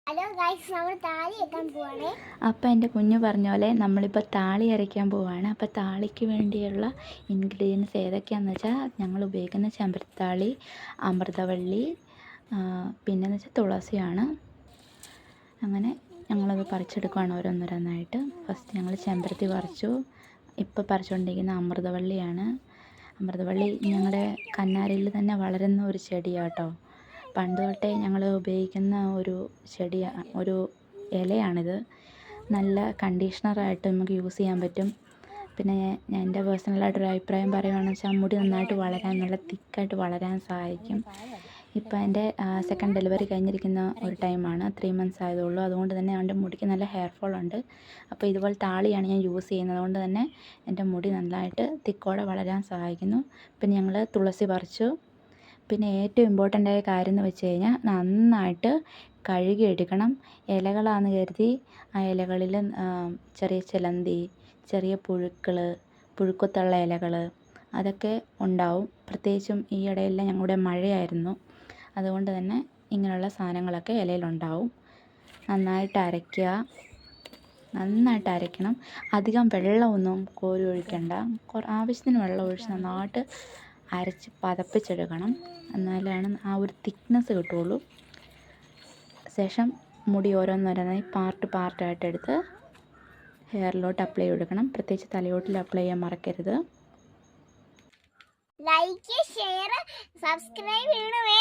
Hello guys, നമ്മൾ താളി വെക്കാൻ പോവാണേ. അപ്പോൾ എൻ്റെ കുഞ്ഞു പറഞ്ഞ പോലെ നമ്മളിപ്പോൾ താളി അരയ്ക്കാൻ പോവുകയാണ്. അപ്പോൾ താളിക്ക് വേണ്ടിയുള്ള ഇൻഗ്രീഡിയൻസ് ഏതൊക്കെയാണെന്ന് വെച്ചാൽ ഞങ്ങൾ ഉപയോഗിക്കുന്ന ചെമ്പരത്താളി, അമൃതവള്ളി, പിന്നെന്ന് വെച്ചാൽ തുളസിയാണ്. അങ്ങനെ ഞങ്ങളത് പറിച്ചെടുക്കുകയാണ് ഓരോന്നോരോന്നായിട്ട്. ഫസ്റ്റ് ഞങ്ങൾ ചെമ്പരത്തി പറിച്ചു. ഇപ്പോൾ പറിച്ചുകൊണ്ടിരിക്കുന്ന അമൃതവള്ളിയാണ്. അമൃതവള്ളി ഞങ്ങളുടെ കന്നാരയിൽ തന്നെ വളരുന്ന ഒരു ചെടിയാണ് കേട്ടോ. പണ്ട് തൊട്ടേ ഞങ്ങൾ ഉപയോഗിക്കുന്ന ഒരു ഇലയാണിത്. നല്ല കണ്ടീഷണറായിട്ട് നമുക്ക് യൂസ് ചെയ്യാൻ പറ്റും. പിന്നെ ഞാൻ എൻ്റെ പേഴ്സണലായിട്ടൊരു അഭിപ്രായം പറയുകയാണെന്ന് വെച്ചാൽ മുടി നന്നായിട്ട് വളരാൻ, നല്ല തിക്കായിട്ട് വളരാൻ സഹായിക്കും. ഇപ്പോൾ എൻ്റെ സെക്കൻഡ് ഡെലിവറി കഴിഞ്ഞിരിക്കുന്ന ഒരു ടൈമാണ്, 3 months ആയതുള്ളൂ. അതുകൊണ്ട് തന്നെ എൻ്റെ മുടിക്ക് നല്ല ഹെയർ ഫോൾ ഉണ്ട്. അപ്പോൾ ഇതുപോലെ താളിയാണ് ഞാൻ യൂസ് ചെയ്യുന്നത്. അതുകൊണ്ട് തന്നെ എൻ്റെ മുടി നന്നായിട്ട് തിക്കോടെ വളരാൻ സഹായിക്കുന്നു. പിന്നെ ഞങ്ങൾ തുളസി പറിച്ചു. പിന്നെ ഏറ്റവും ഇമ്പോർട്ടൻ്റ് ആയ കാര്യം എന്ന് വെച്ച് കഴിഞ്ഞാൽ നന്നായിട്ട് കഴുകിയെടുക്കണം. ഇലകളാണെന്ന് കരുതി ആ ഇലകളിൽ ചെറിയ ചിലന്തി, ചെറിയ പുഴുക്കുത്തുള്ള ഇലകൾ അതൊക്കെ ഉണ്ടാവും. പ്രത്യേകിച്ചും ഈ ഇടയെല്ലാം ഞങ്ങളുടെ മഴയായിരുന്നു. അതുകൊണ്ട് തന്നെ ഇങ്ങനെയുള്ള സാധനങ്ങളൊക്കെ ഇലയിലുണ്ടാവും. നന്നായിട്ട് അരയ്ക്കണം. അധികം വെള്ളമൊന്നും കോരി ഒഴിക്കണ്ട. ആവശ്യത്തിന് വെള്ളം ഒഴിച്ച് നന്നായിട്ട് അരച്ച് പതപ്പിച്ചെടുക്കണം. എന്നാലാണ് ആ ഒരു തിക്നെസ് കിട്ടുള്ളൂ. ശേഷം മുടി ഓരോന്നോരോന്നായി പാർട്ടായിട്ട് എടുത്ത് ഹെയറിലോട്ട് അപ്ലൈ കൊടുക്കണം. പ്രത്യേകിച്ച് തലയോട്ടിൽ അപ്ലൈ ചെയ്യാൻ മറക്കരുത്. ലൈക്ക്, ഷെയർ, സബ്സ്ക്രൈബ് ചെയ്യണമേ.